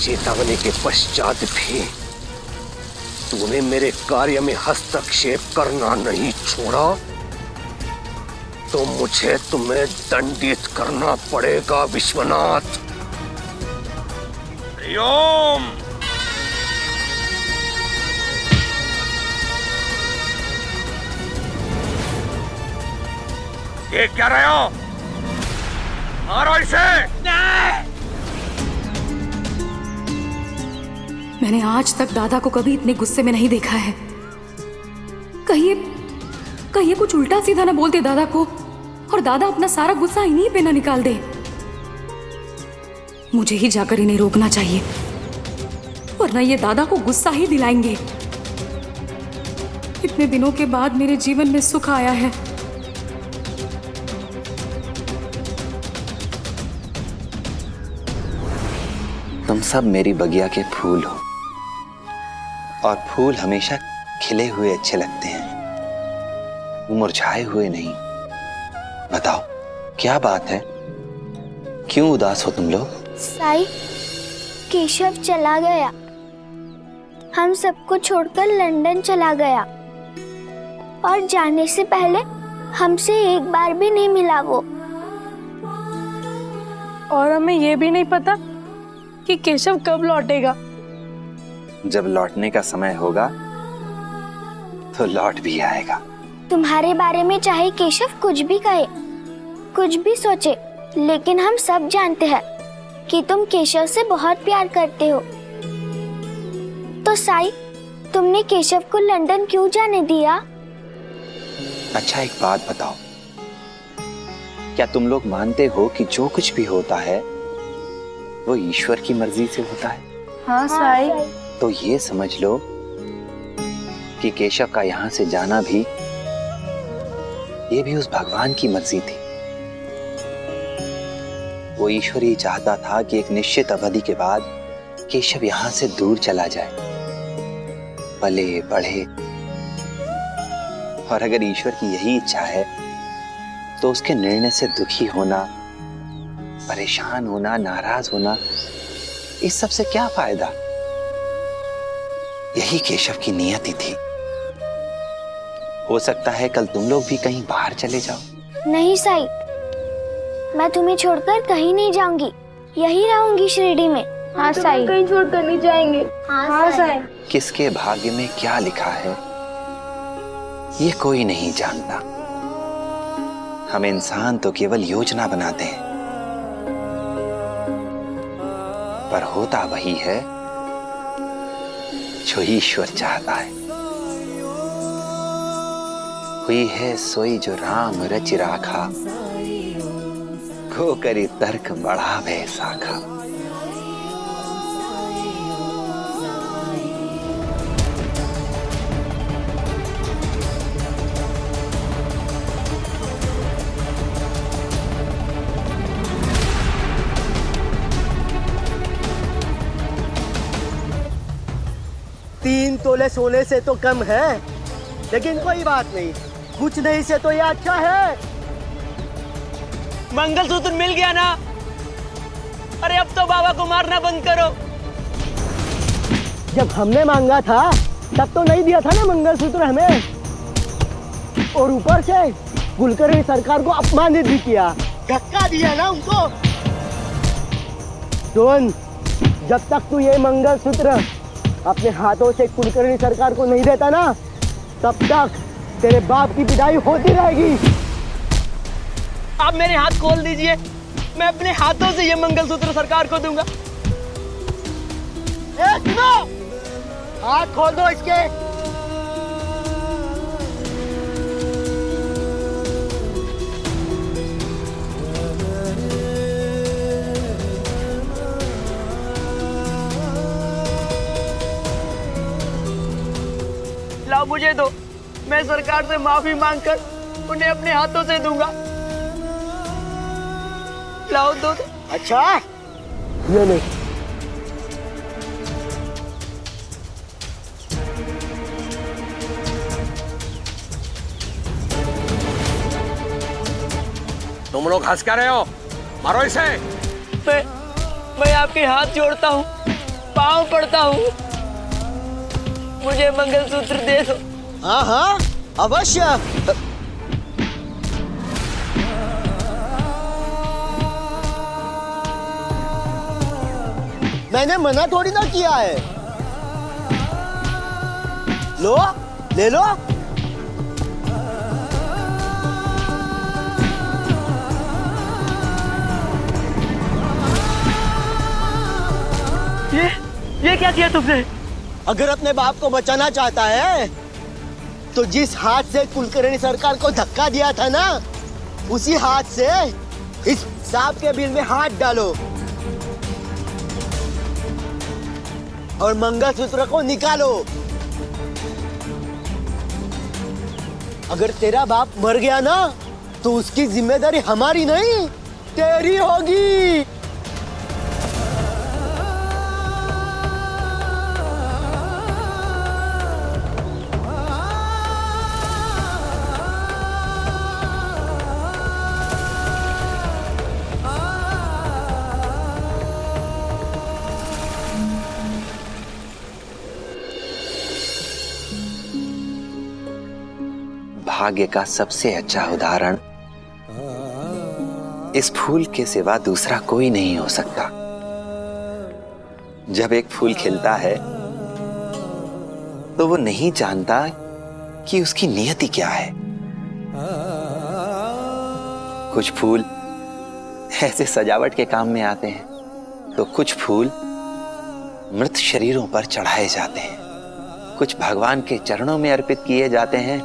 चेतावनी के पश्चात भी तूने मेरे कार्य में हस्तक्षेप करना नहीं छोड़ा तो मुझे तुम्हें दंडित करना पड़ेगा विश्वनाथ। हरिओम। ये क्या रहे हो? मारो इसे। मैंने आज तक दादा को कभी इतने गुस्से में नहीं देखा है। कहिए कुछ उल्टा सीधा ना बोलते दादा को और दादा अपना सारा गुस्सा इन्हीं पे ना निकाल दे। मुझे ही जाकर इन्हें रोकना चाहिए वरना ये दादा को गुस्सा ही दिलाएंगे। इतने दिनों के बाद मेरे जीवन में सुख आया है। तुम सब मेरी बगिया के फूल हो और फूल हमेशा खिले हुए अच्छे लगते हैं, मुरझाए हुए नहीं। बताओ क्या बात है, क्यों उदास हो तुम लोग? साईं, केशव चला गया, हम सबको छोड़कर लंदन चला गया और जाने से पहले हमसे एक बार भी नहीं मिला वो। और हमें ये भी नहीं पता कि केशव कब लौटेगा। जब लौटने का समय होगा तो लौट भी आएगा। तुम्हारे बारे में चाहे केशव कुछ भी कहे, कुछ भी सोचे, लेकिन हम सब जानते हैं कि तुम केशव से बहुत प्यार करते हो। तो साईं, तुमने केशव को लंदन क्यों जाने दिया? अच्छा एक बात बताओ, क्या तुम लोग मानते हो कि जो कुछ भी होता है वो ईश्वर की मर्जी से होता है? हाँ साईं। तो ये समझ लो कि केशव का यहाँ से जाना भी ये भी उस भगवान की मर्जी थी। वो ईश्वर ही चाहता था कि एक निश्चित अवधि के बाद केशव यहाँ से दूर चला जाए, पले बढ़े। और अगर ईश्वर की यही इच्छा है तो उसके निर्णय से दुखी होना, परेशान होना, नाराज होना, इस सब से क्या फायदा? यही केशव की नियति थी। हो सकता है कल तुम लोग भी कहीं बाहर चले जाओ। नहीं साईं, मैं तुम्हें छोड़कर कहीं नहीं जाऊंगी, यही रहूंगी शिरडी में। हाँ साईं, कहीं छोड़कर नहीं जाएंगे। हाँ साईं। किसके भाग्य में क्या लिखा है ये कोई नहीं जानता। हम इंसान तो केवल योजना बनाते हैं, पर होता वही है जो ईश्वर चाहता है। हुई है सोई जो राम रचि राखा, को करी तर्क बढ़ावे साखा। तीन तोले सोने से तो कम है, लेकिन कोई बात नहीं, कुछ नहीं से तो ये अच्छा है। मंगलसूत्र मिल गया ना? अरे अब तो बाबा को मारना बंद करो। जब हमने मांगा था तब तो नहीं दिया था ना मंगलसूत्र हमें, और ऊपर से कुलकर्णी सरकार को अपमानित भी किया, धक्का दिया ना उनको। सुन, जब तक तू ये मंगलसूत्र अपने हाथों से कुलकर्णी सरकार को नहीं देता ना, तब तक तेरे बाप की विदाई होती रहेगी। आप मेरे हाथ खोल दीजिए, मैं अपने हाथों से ये मंगलसूत्र सरकार को दूंगा। सुनो, हाथ खोल दो इसके। लाओ मुझे दो, मैं सरकार से माफी मांगकर उन्हें अपने हाथों से दूंगा। लाओ दो। अच्छा, ये ले। तुम लोग हंस क्या रहे हो? मारो इसे। मैं आपके हाथ जोड़ता हूँ, पाँव पड़ता हूँ, मुझे मंगलसूत्र दे दो। हाँ हाँ अवश्य। मैंने मना थोड़ी ना किया है। लो, ले लो। ये क्या किया तुमने? अगर अपने बाप को बचाना चाहता है तो जिस हाथ से कुलकर्णी सरकार को धक्का दिया था ना, उसी हाथ से इस सांप के बिल में हाथ डालो और मंगलसूत्र को निकालो। अगर तेरा बाप मर गया ना तो उसकी जिम्मेदारी हमारी नहीं, तेरी होगी। भाग्य का सबसे अच्छा उदाहरण इस फूल के सिवा दूसरा कोई नहीं हो सकता। जब एक फूल खिलता है तो वो नहीं जानता कि उसकी नियति क्या है। कुछ फूल ऐसे सजावट के काम में आते हैं, तो कुछ फूल मृत शरीरों पर चढ़ाए जाते हैं, कुछ भगवान के चरणों में अर्पित किए जाते हैं,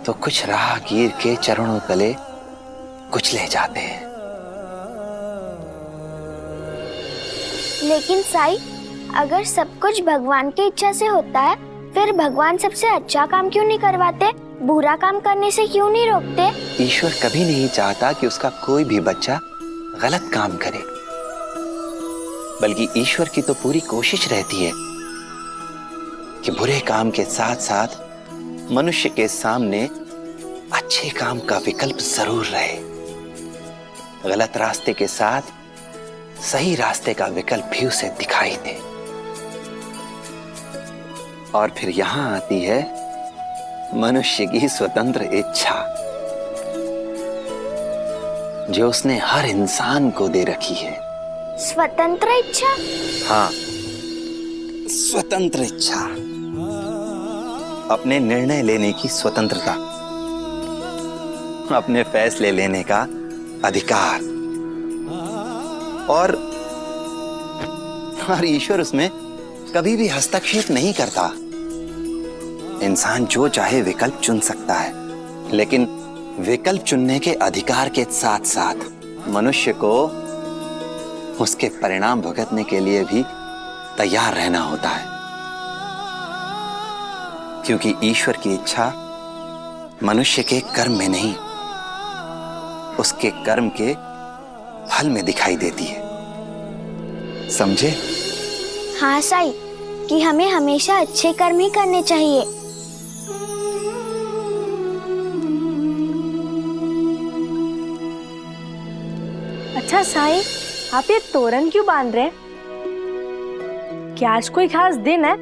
तो कुछ राहगीर के चरणों तले कुचले जाते हैं। लेकिन साईं, अगर सब कुछ भगवान की इच्छा से होता है, फिर भगवान सबसे अच्छा काम क्यों नहीं करवाते? बुरा काम करने से क्यों नहीं रोकते? ईश्वर कभी नहीं चाहता कि उसका कोई भी बच्चा गलत काम करे, बल्कि ईश्वर की तो पूरी कोशिश रहती है कि बुरे काम के साथ साथ मनुष्य के सामने अच्छे काम का विकल्प जरूर रहे। गलत रास्ते के साथ सही रास्ते का विकल्प भी उसे दिखाई दे। और फिर यहां आती है मनुष्य की स्वतंत्र इच्छा, जो उसने हर इंसान को दे रखी है। स्वतंत्र इच्छा? हाँ, स्वतंत्र इच्छा, अपने निर्णय लेने की स्वतंत्रता, अपने फैसले लेने का अधिकार, और ईश्वर उसमें कभी भी हस्तक्षेप नहीं करता। इंसान जो चाहे विकल्प चुन सकता है, लेकिन विकल्प चुनने के अधिकार के साथ साथ मनुष्य को उसके परिणाम भुगतने के लिए भी तैयार रहना होता है, क्योंकि ईश्वर की इच्छा मनुष्य के कर्म में नहीं, उसके कर्म के फल में दिखाई देती है। समझे? हाँ साईं, कि हमें हमेशा अच्छे कर्म ही करने चाहिए। अच्छा साईं, आप ये तोरण क्यों बांध रहे हैं? क्या आज कोई खास दिन है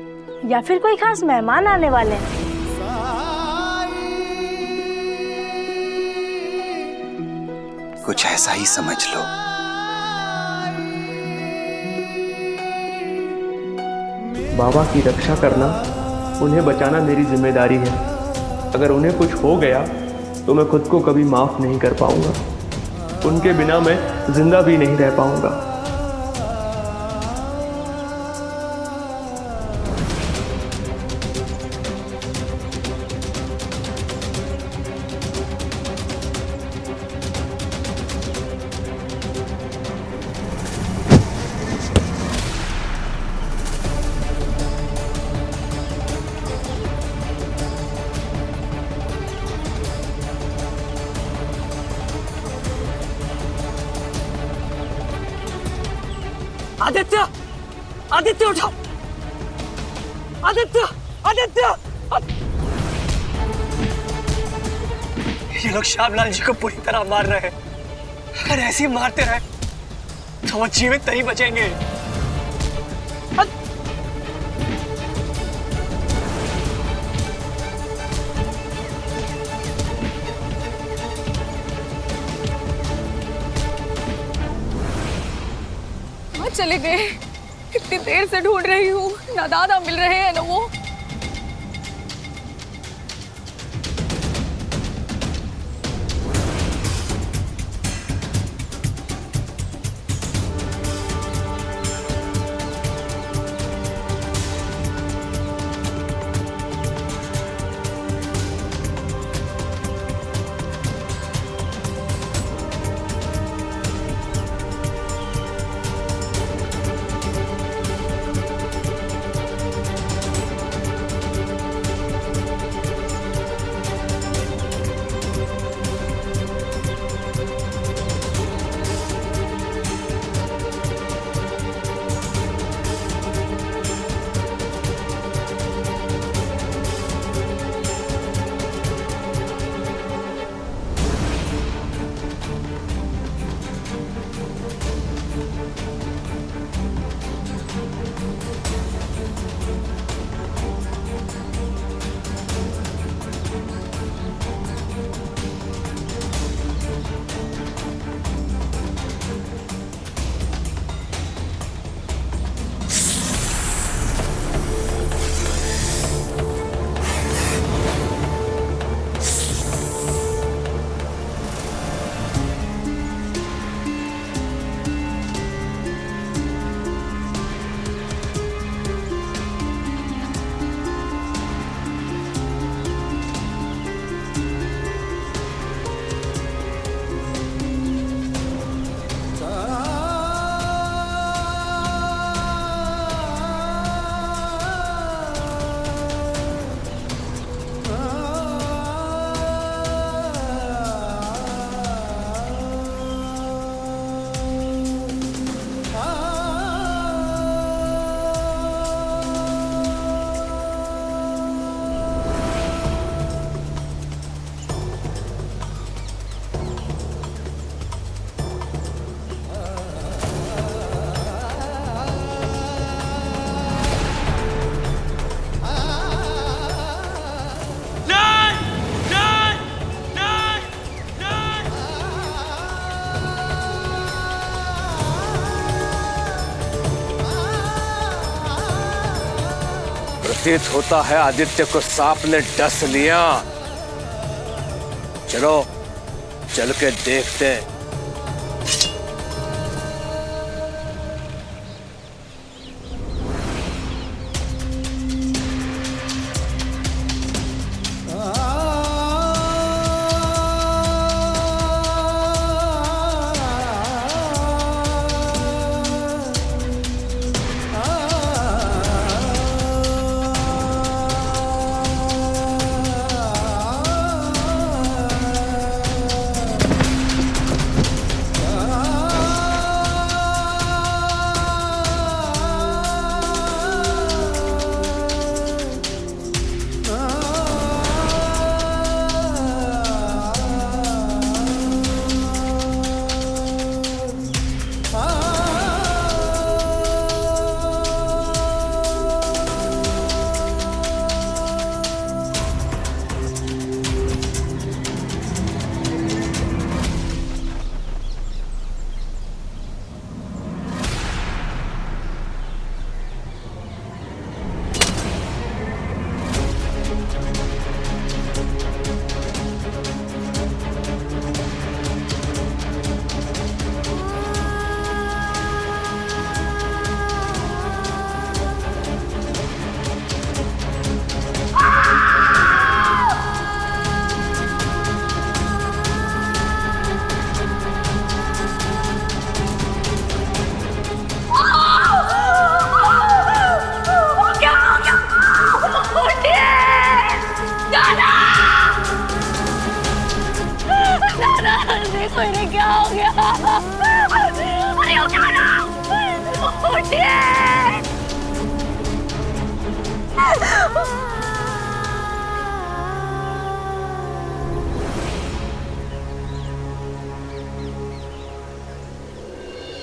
या फिर कोई खास मेहमान आने वाले हैं? कुछ ऐसा ही समझ लो। बाबा की रक्षा करना, उन्हें बचाना मेरी जिम्मेदारी है। अगर उन्हें कुछ हो गया तो मैं खुद को कभी माफ नहीं कर पाऊंगा। उनके बिना मैं जिंदा भी नहीं रह पाऊंगा। आदित्य, आदित्य उठो! आदित्य, आदित्य! ये लोग श्यामलाल जी को पूरी तरह मार रहे हैं। अगर ऐसे ही मारते रहे तो वो जीवित नहीं बचेंगे। चले गए? इतनी देर से ढूंढ रही हूँ, ना दादा मिल रहे हैं ना वो। प्रतीत होता है आदित्य को सांप ने डस लिया। चलो चल के देखते हैं। देखो इन्हें क्या हो गया। अरे उठाना, उठिए।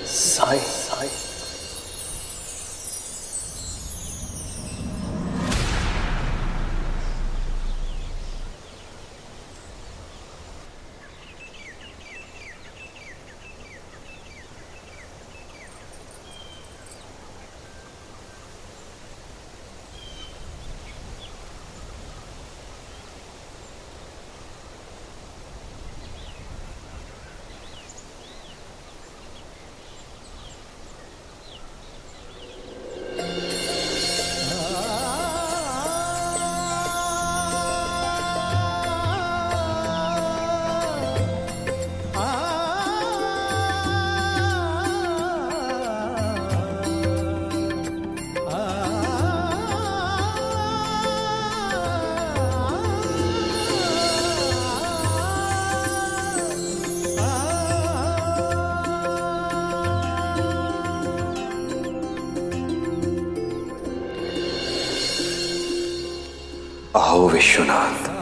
साईं साईं आओ विश्वनाथ।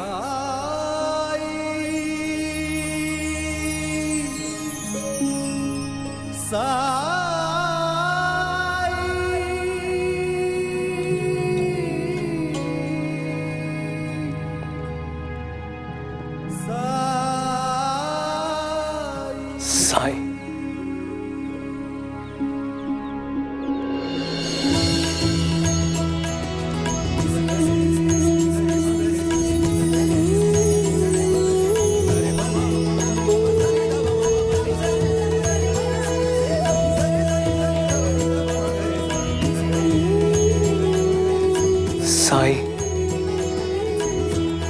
साईं, साईं,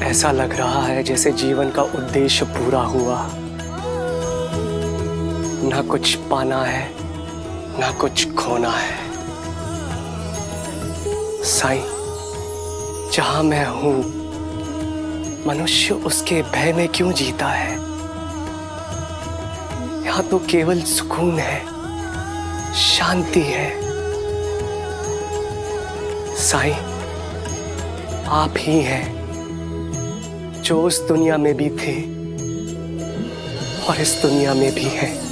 ऐसा लग रहा है जैसे जीवन का उद्देश्य पूरा हुआ। ना कुछ पाना है, ना कुछ खोना है। साईं, जहां मैं हूं, मनुष्य उसके भय में क्यों जीता है? यहां तो केवल सुकून है, शांति है। साईं, आप ही हैं जो उस दुनिया में भी थे और इस दुनिया में भी हैं।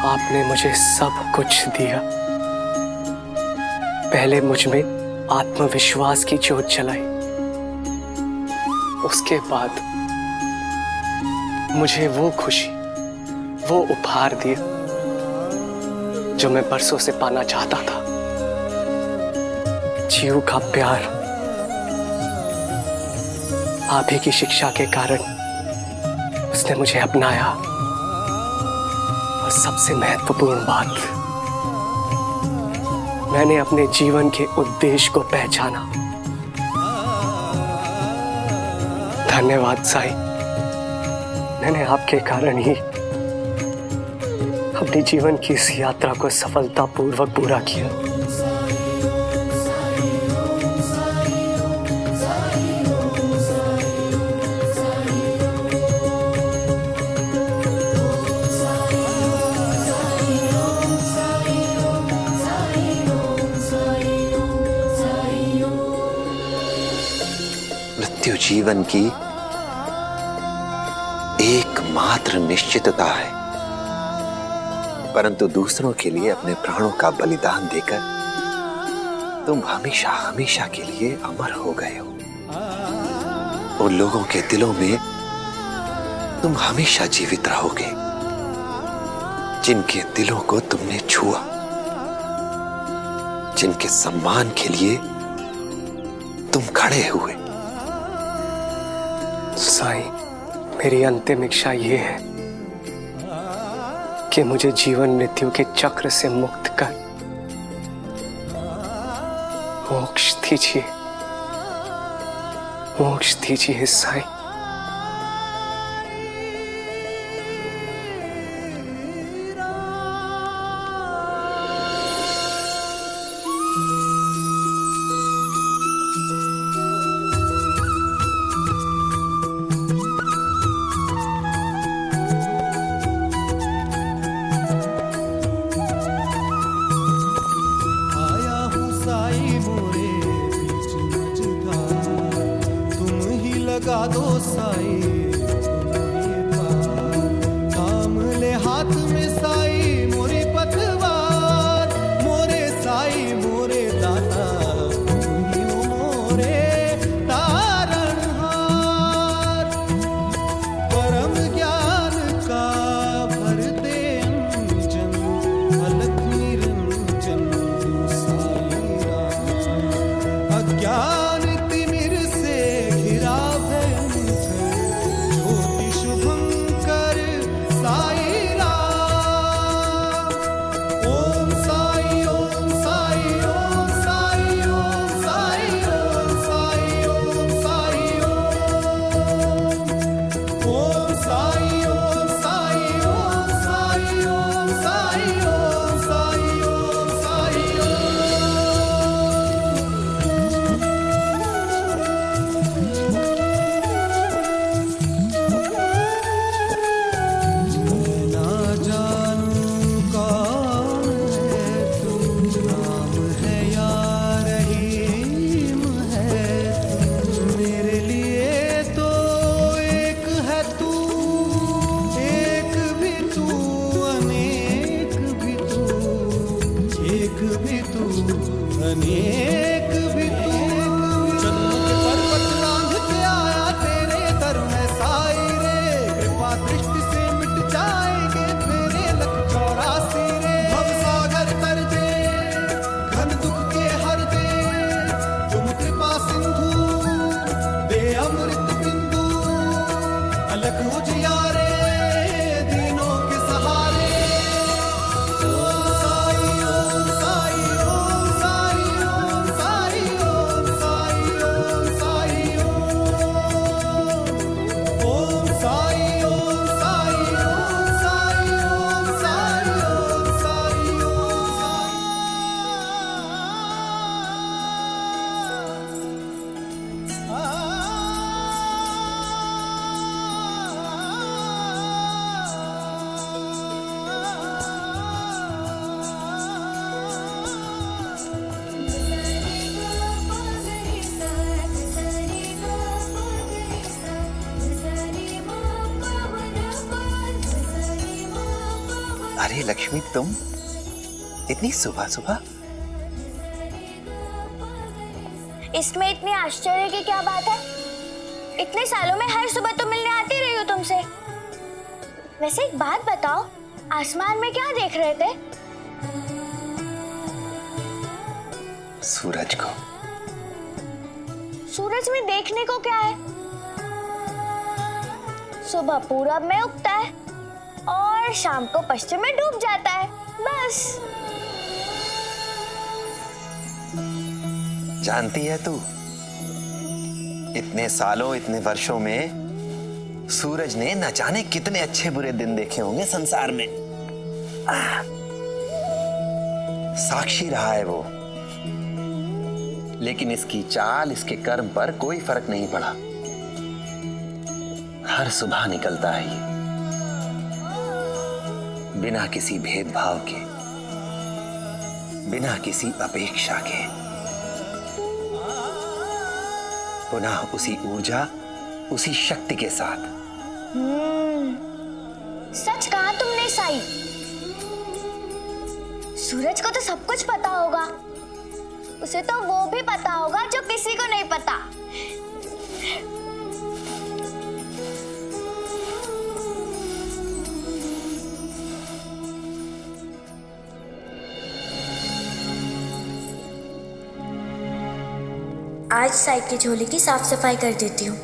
आपने मुझे सब कुछ दिया। पहले मुझ में आत्मविश्वास की ज्योत जलाई, उसके बाद मुझे वो खुशी, वो उपहार दिया जो मैं बरसों से पाना चाहता था। जीव का प्यार। आप ही की शिक्षा के कारण उसने मुझे अपनाया। और सबसे महत्वपूर्ण बात, मैंने अपने जीवन के उद्देश्य को पहचाना। धन्यवाद साईं, मैंने आपके कारण ही अपने जीवन की इस यात्रा को सफलतापूर्वक पूरा किया। मृत्यु जीवन की एकमात्र निश्चितता है, परंतु दूसरों के लिए अपने प्राणों का बलिदान देकर तुम हमेशा हमेशा के लिए अमर हो गए हो। उन लोगों के दिलों में तुम हमेशा जीवित रहोगे जिनके दिलों को तुमने छुआ, जिनके सम्मान के लिए तुम खड़े हुए। साईं, मेरी अंतिम इच्छा ये है कि मुझे जीवन मृत्यु के चक्र से मुक्त कर मोक्ष दीजिए, मोक्ष दीजिए साईं। लगा दो साई थाम ले हाथ में साई मोरी पतवार, मोरे साई मोरे दाता मोरे तारणहार। परम ज्ञान का भर दे अंजन, अलख निरंजन साई राम। अज्ञान अरे लक्ष्मी, तुम इतनी सुबह सुबह? इसमें इतनी आश्चर्य की क्या बात है? इतने सालों में हर सुबह तो मिलने आती रही हूँ तुमसे। वैसे एक बात बताओ, आसमान में क्या देख रहे थे? सूरज को। सूरज में देखने को क्या है? सुबह पूरब में उगता है और शाम को पश्चिम में डूब जाता है, बस। जानती है तू, इतने सालों, इतने वर्षों में सूरज ने न जाने कितने अच्छे बुरे दिन देखे होंगे संसार में। साक्षी रहा है वो, लेकिन इसकी चाल, इसके कर्म पर कोई फर्क नहीं पड़ा। हर सुबह निकलता है ये, बिना किसी भेदभाव के, बिना किसी अपेक्षा के, पुनः उसी ऊर्जा, उसी शक्ति के साथ। सच कहा तुमने साई। सूरज को तो सब कुछ पता होगा, उसे तो वो भी पता होगा जो किसी को नहीं पता। आज साई की झोली की साफ सफाई कर देती हूँ।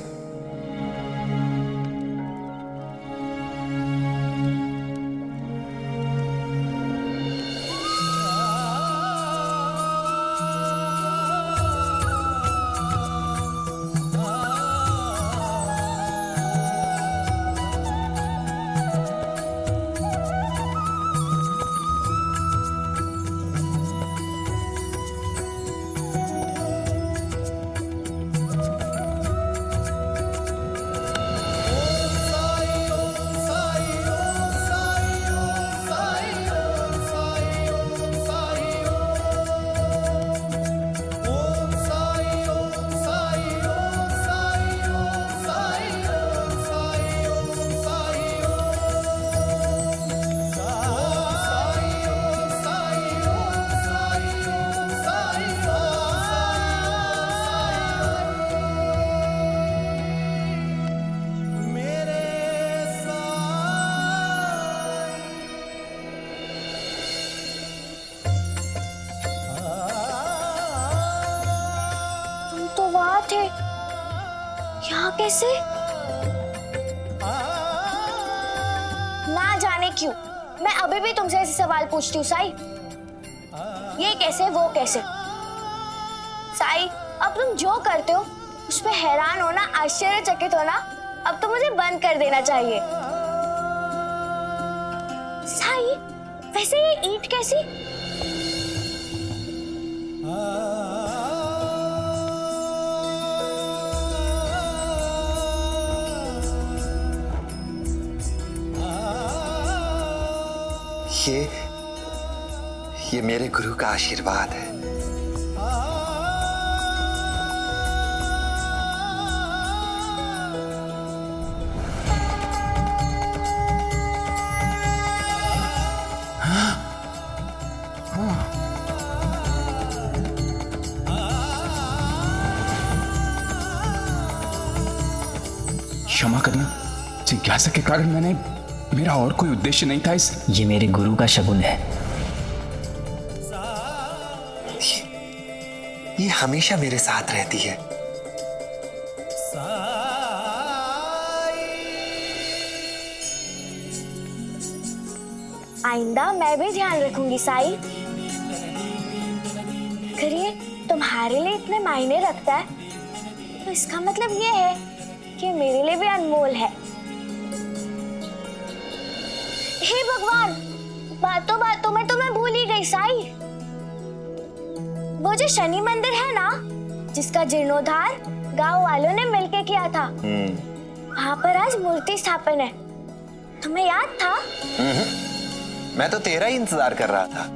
यहाँ कैसे? ना जाने क्यों मैं अभी भी तुमसे ऐसे सवाल पूछती हूँ साई। ये कैसे, वो कैसे? साई, अब तुम जो करते हो उस पे हैरान होना, आश्चर्यचकित होना अब तो मुझे बंद कर देना चाहिए। साई, वैसे ये ईंट कैसी? ये मेरे गुरु का आशीर्वाद है। क्षमा करना, जिज्ञासा के कारण मैंने, मेरा और कोई उद्देश्य नहीं था। ये मेरे गुरु का शगुन है। ये हमेशा मेरे साथ रहती है। आइंदा मैं भी ध्यान रखूंगी साई। अगर ये तुम्हारे लिए इतने मायने रखता है तो इसका मतलब ये है कि मेरे लिए भी अनमोल है। हे भगवान, बातों बातों में तो मैं भूल ही गई साई। वो जो शनि मंदिर है ना, जिसका जीर्णोद्धार गांव वालों ने मिलके किया था, वहां पर आज मूर्ति स्थापन है। तुम्हें याद था? मैं तो तेरा ही इंतजार कर रहा था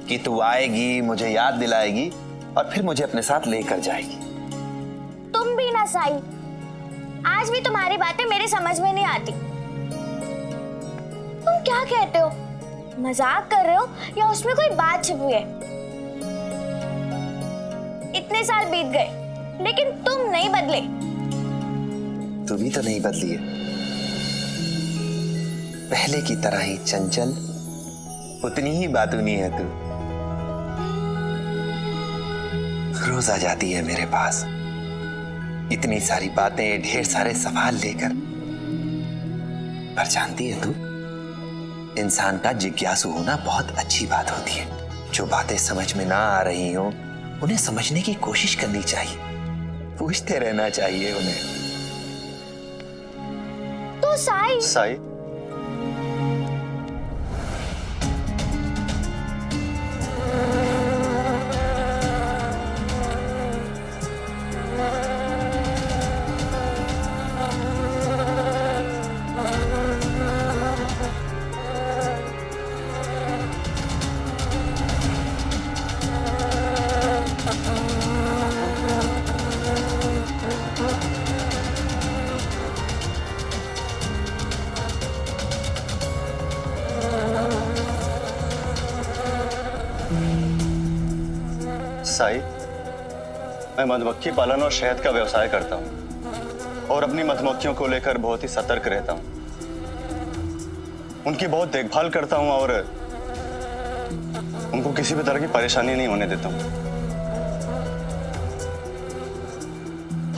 कि तू आएगी, मुझे याद दिलाएगी और फिर मुझे अपने साथ लेकर जाएगी। तुम भी ना साई, आज भी तुम्हारी बातें मेरे समझ में नहीं आती। तुम क्या कहते हो? मजाक कर रहे हो या उसमें कोई बात छिपी है? इतने साल बीत गए लेकिन तुम नहीं बदले। तू भी तो नहीं बदली है, पहले की तरह ही चंचल, उतनी ही बातूनी है तू। रोज आ जाती है मेरे पास, इतनी सारी बातें, ढेर सारे सवाल लेकर। पर जानती है तू, इंसान का जिज्ञासु होना बहुत अच्छी बात होती है। जो बातें समझ में ना आ रही हो उन्हें समझने की कोशिश करनी चाहिए, पूछते रहना चाहिए उन्हें। तो साई साई साई, मैं मधुमक्खी पालन और शहद का व्यवसाय करता हूँ और अपनी मधुमक्खियों को लेकर बहुत ही सतर्क रहता हूँ। उनकी बहुत देखभाल करता हूँ और उनको किसी भी तरह की परेशानी नहीं होने देता हूँ।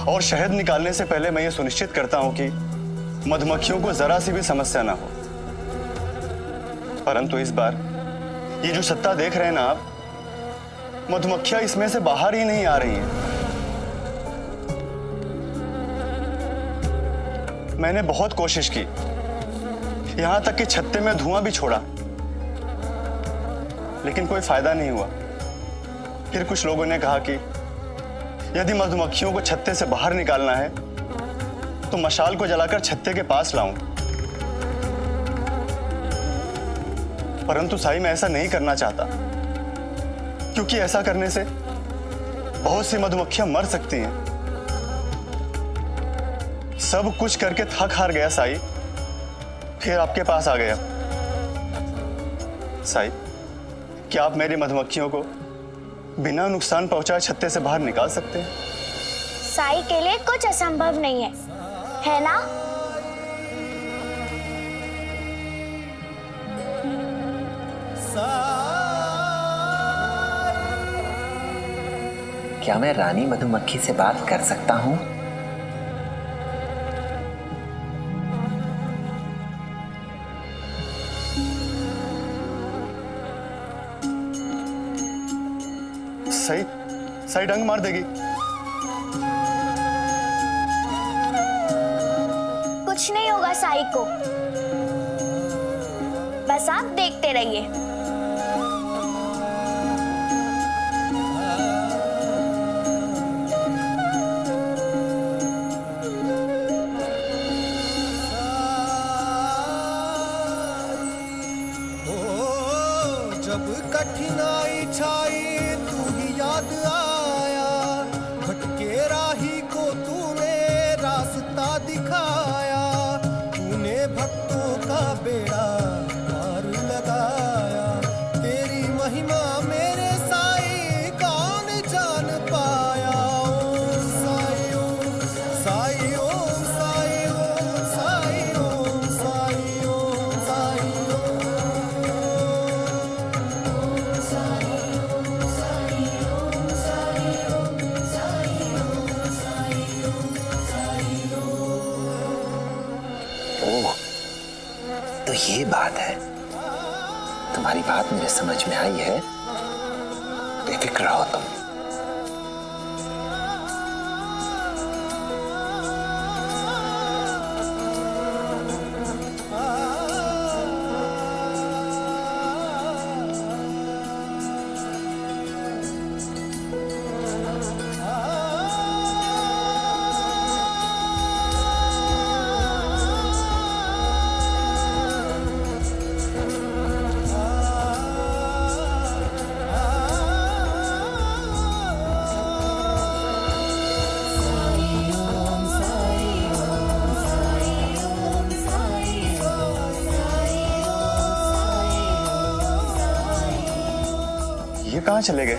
और शहद निकालने से पहले मैं ये सुनिश्चित करता हूँ कि मधुमक्खियों को जरा सी भी समस्या ना हो। परंतु इस बार ये जो सत्ता देख रहे हैं ना आप, मधुमक्खियां इसमें से बाहर ही नहीं आ रही हैं। मैंने बहुत कोशिश की, यहां तक कि छत्ते में धुआं भी छोड़ा, लेकिन कोई फायदा नहीं हुआ। फिर कुछ लोगों ने कहा कि यदि मधुमक्खियों को छत्ते से बाहर निकालना है तो मशाल को जलाकर छत्ते के पास लाऊं। परंतु साई, मैं ऐसा नहीं करना चाहता, क्योंकि ऐसा करने से बहुत सी मधुमक्खियां मर सकती हैं। सब कुछ करके थक हार गया साई, फिर आपके पास आ गया। साई, क्या आप मेरी मधुमक्खियों को बिना नुकसान पहुंचाए छत्ते से बाहर निकाल सकते हैं? साई के लिए कुछ असंभव नहीं है ना? क्या मैं रानी मधुमक्खी से बात कर सकता हूँ? सही सही डंग मार देगी। कुछ नहीं होगा साई को, बस आप देखते रहिए। जब कठिनाई छाई तू ही याद आया, भटके राही को तूने रास्ता दिखाया, तूने भक्तों का बेड़ा पार लगाया। तेरी महिमा मेरे साई कौन जान पाया। ओम साई ओम साई ओम साई ओम साई ओम साई ओम साई तो ये बात है, तुम्हारी बात मुझे समझ में आई है, बेफिक्र रहो तुम। ये कहाँ चले गए?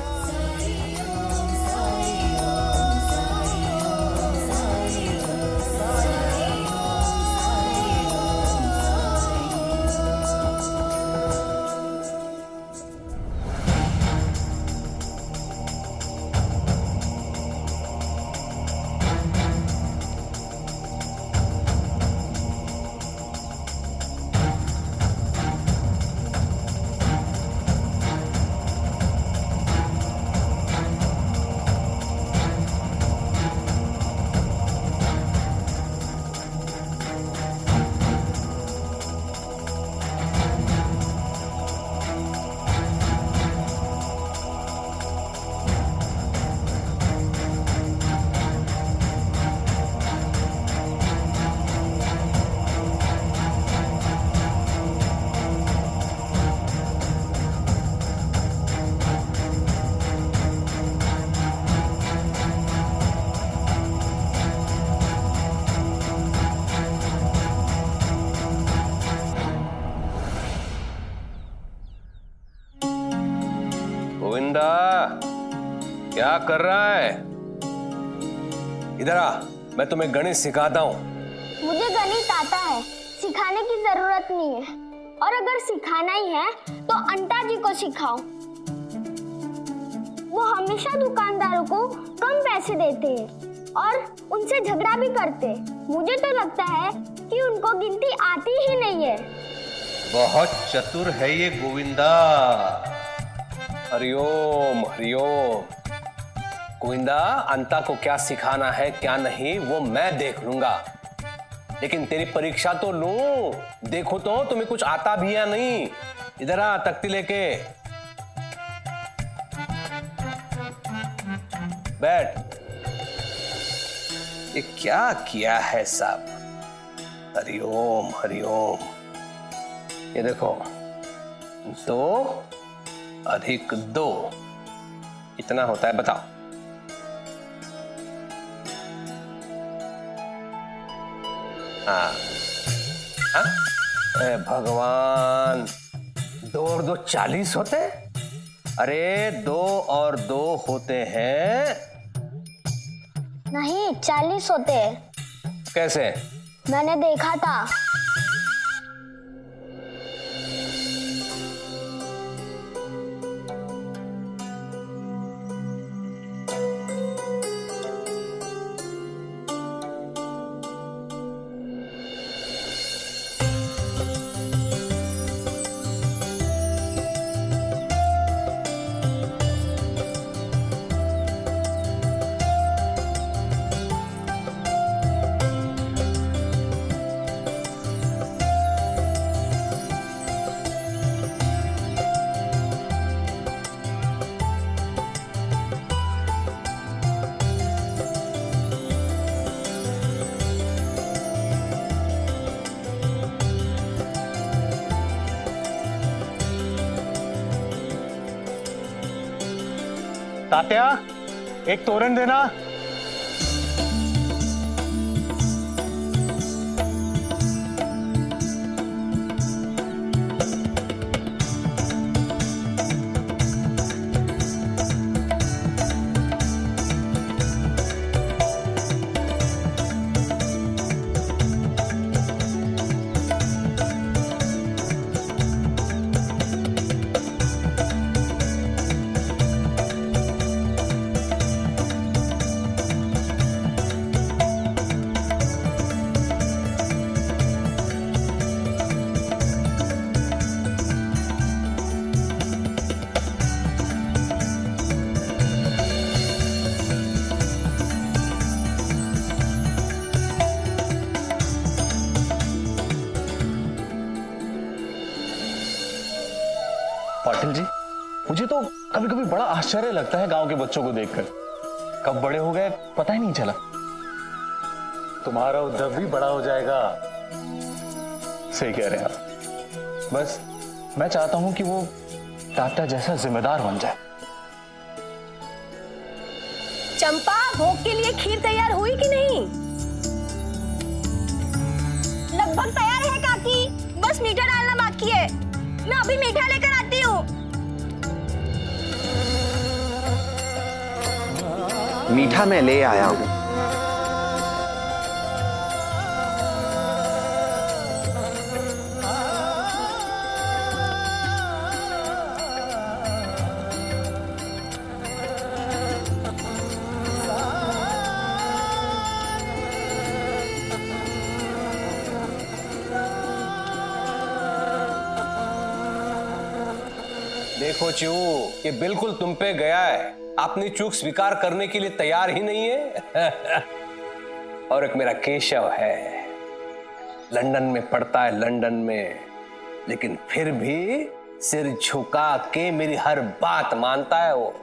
गोविंदा, क्या कर रहा है? इधर आ, मैं तुम्हें गणित सिखाता हूँ। मुझे गणित आता है, सिखाने की जरूरत नहीं है। और अगर सिखाना ही है तो अंटा जी को सिखाओ। वो हमेशा दुकानदारों को कम पैसे देते हैं और उनसे झगड़ा भी करते। मुझे तो लगता है कि उनको गिनती आती ही नहीं है। बहुत चतुर है ये गोविंदा। हरिओम हरिओम। गोविंदा, अंता को क्या सिखाना है क्या नहीं वो मैं देख लूंगा, लेकिन तेरी परीक्षा तो लूं। देखो तो तुम्हें कुछ आता भी या नहीं। इधर आ, तख्ती लेके बैठ। ये क्या किया है साहब? हरिओम हरिओम। ये देखो, 2 अधिक 2 कितना होता है बताओ? हाँ हाँ, अरे भगवान, 2 और 2 40 होते? अरे 2 और 2 होते हैं। नहीं, 40 होते हैं। कैसे? मैंने देखा था। तात्या, एक तोरण देना। पाटिल जी, मुझे तो कभी कभी बड़ा आश्चर्य लगता है गांव के बच्चों को देखकर। कब बड़े हो गए पता ही नहीं चला। तुम्हारा उद्धव भी बड़ा हो जाएगा। सही कह रहे हैं आप। बस मैं चाहता हूं कि वो तात्या जैसा जिम्मेदार बन जाए। चंपा, भोग के लिए खीर तैयार हुई कि नहीं? लगभग तैयार है काकी, बस मीठा डालना बाकी है। मैं अभी मीठा लेकर आती हूँ। मीठा मैं ले आया हूं। देखो चू, ये बिल्कुल तुम पे गया है, अपनी चूक स्वीकार करने के लिए तैयार ही नहीं है। और एक मेरा केशव है, लंदन में पढ़ता है, लंदन में, लेकिन फिर भी सिर झुका के मेरी हर बात मानता है वो।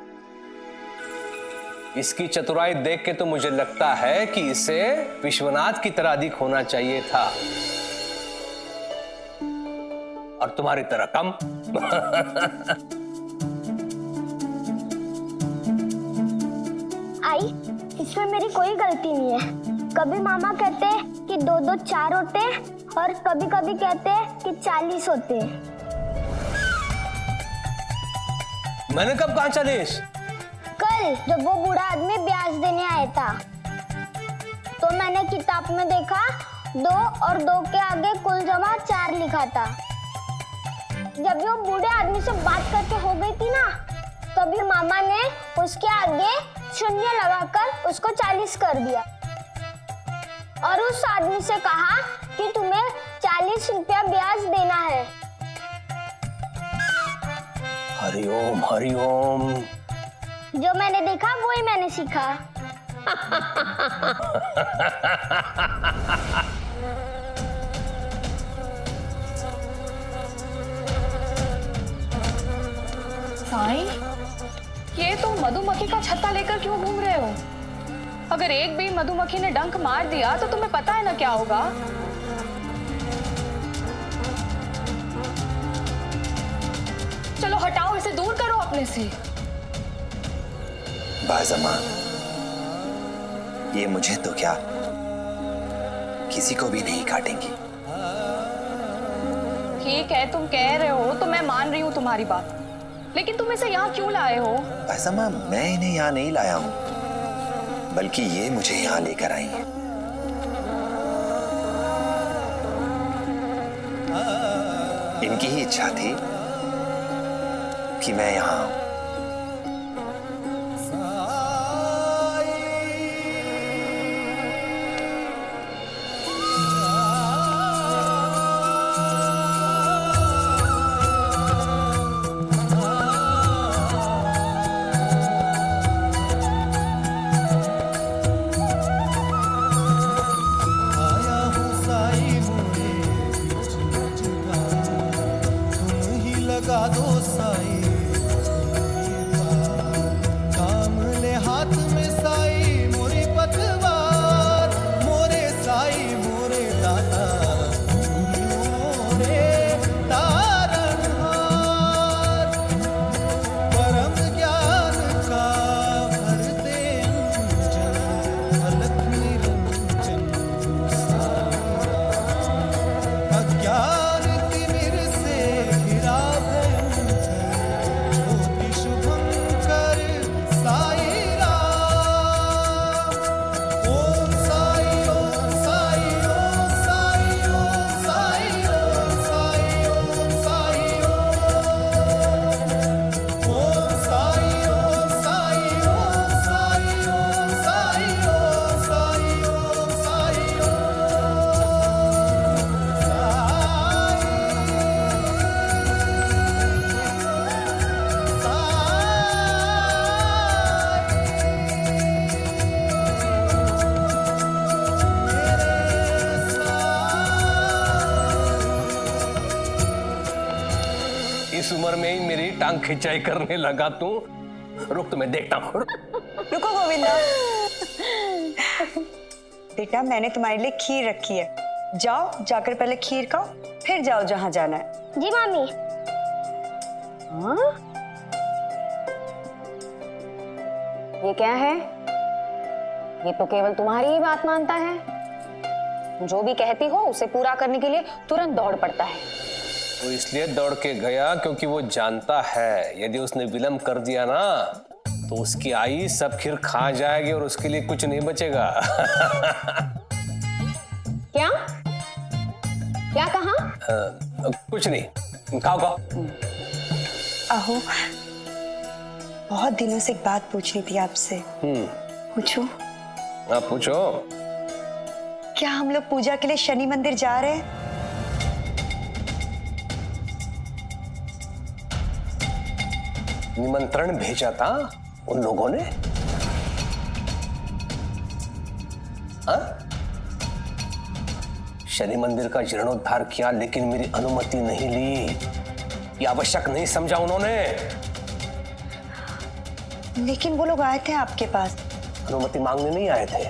इसकी चतुराई देख के तो मुझे लगता है कि इसे विश्वनाथ की तरह अधिक होना चाहिए था, और तुम्हारी तरह कम। आई, इसमें मेरी कोई गलती नहीं है। कभी मामा कहते हैं कि 2-2 4 होते हैं, और कभी कभी कहते हैं कि 40 होते हैं। मैंने कब कहा 40? कल जब वो बूढ़ा आदमी ब्याज देने आया था, तो मैंने किताब में देखा 2 और 2 के आगे कुल जमा 4 लिखा था। जब वो बूढ़े आदमी से बात करके हो गई थी ना, तभी मामा ने उसके आगे शून्य लगाकर उसको 40 कर दिया, और उस आदमी से कहा कि तुम्हें 40 रुपया ब्याज देना है। हरिओम हरिओम। जो मैंने देखा वही मैंने सीखा। साईं, ये तुम मधुमक्खी का छत्ता लेकर क्यों घूम रहे हो? अगर एक भी मधुमक्खी ने डंक मार दिया तो तुम्हें पता है ना क्या होगा। चलो हटाओ इसे, दूर करो अपने से। बाज़मा, ये मुझे तो क्या, किसी को भी नहीं काटेंगी। ठीक है, तुम कह रहे हो तो मैं मान रही हूँ तुम्हारी बात, लेकिन तुम इसे यहाँ क्यों लाए हो? बाज़मा, मैं इन्हें यहाँ नहीं लाया हूँ, बल्कि ये मुझे यहाँ लेकर आई हैं। इनकी ही इच्छा थी कि मैं यहाँ आऊं। लगा दो साई, काम ले हाथ में साई, मोरी पतवार, मोरे साई मोरे दाता, मोरे तारणहार, परम ज्ञान का भरते अंजन, अलख निरंजन अज्ञान तिमिर से घिरा इस उम्र में ही मेरी टांग खिंचाई करने लगा तू। रुक, तो मैं देखता हूँ। रुको गोविंदा। बेटा, मैंने तुम्हारे लिए खीर रखी है, जाओ जाकर पहले खीर खाओ, फिर जाओ जहाँ जाना है। जी मामी। हाँ? ये क्या है? ये तो केवल तुम्हारी ही बात मानता है। जो भी कहती हो उसे पूरा करने के लिए तुरंत दौड़ पड़ता है। वो इसलिए दौड़ के गया क्योंकि वो जानता है यदि उसने विलंब कर दिया ना तो उसकी आई सब खीर खा जाएगी और उसके लिए कुछ नहीं बचेगा। क्या क्या कहा? कुछ नहीं, खाओ खाओ। आहो, बहुत दिनों से एक बात पूछनी थी आपसे। पूछूं? आप पूछो। क्या हम लोग पूजा के लिए शनि मंदिर जा रहे हैं? निमंत्रण भेजा था उन लोगों ने? शनि मंदिर का जीर्णोद्धार किया लेकिन मेरी अनुमति नहीं ली। ये आवश्यक नहीं समझा उन्होंने। लेकिन वो लोग आए थे आपके पास। अनुमति मांगने नहीं आए थे,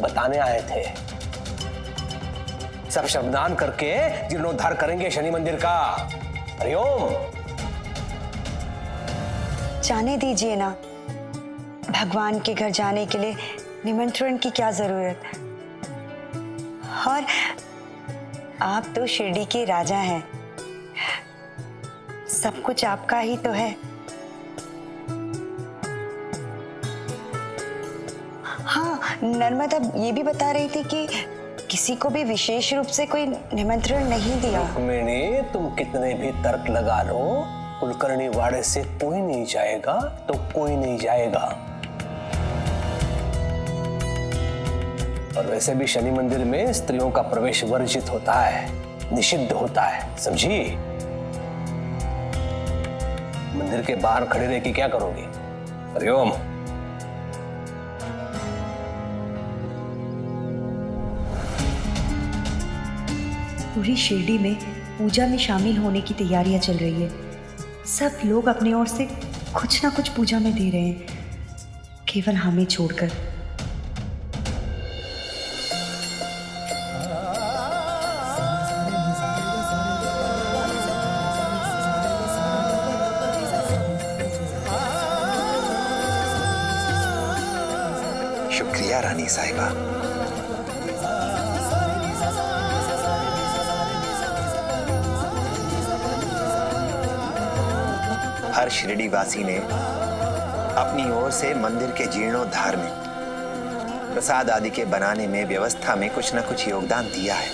बताने आए थे। सब श्रमदान करके जीर्णोद्धार करेंगे शनि मंदिर का। हरिओम। जाने दीजिए ना, भगवान के घर जाने के लिए निमंत्रण की क्या जरूरत है? और आप तो शिरडी के राजा हैं, सब कुछ आपका ही तो है। हाँ, नर्मदा ये भी बता रही थी कि किसी को भी विशेष रूप से कोई निमंत्रण नहीं दिया। रुक्मिणी, तुम कितने भी तर्क लगा लो, कुलकर्णी वाड़े से कोई नहीं जाएगा तो कोई नहीं जाएगा। और वैसे भी शनि मंदिर में स्त्रियों का प्रवेश वर्जित होता है, निषिद्ध होता है, समझी? मंदिर के बाहर खड़े रह के क्या करोगे? हरिओम। पूरी शिरडी में पूजा में शामिल होने की तैयारियां चल रही है। सब लोग अपनी ओर से कुछ ना कुछ पूजा में दे रहे हैं, केवल हमें छोड़कर। शुक्रिया रानी साहिबा। हर शिरडी वासी ने अपनी ओर से मंदिर के जीर्णोद्धार में, प्रसाद आदि के बनाने में, व्यवस्था में कुछ न कुछ योगदान दिया है।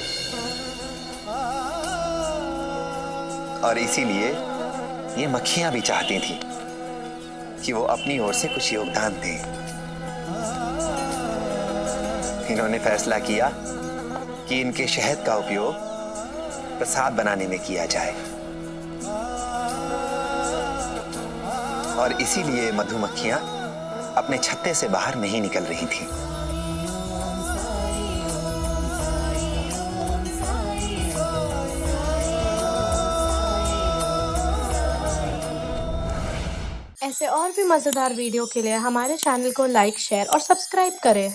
और इसीलिए ये मक्खियां भी चाहती थी कि वो अपनी ओर से कुछ योगदान दें। इन्होंने फैसला किया कि इनके शहद का उपयोग प्रसाद बनाने में किया जाए। और इसीलिए मधुमक्खियां अपने छत्ते से बाहर नहीं निकल रही थीं। ऐसे और भी मजेदार वीडियो के लिए हमारे चैनल को लाइक, शेयर और सब्सक्राइब करें।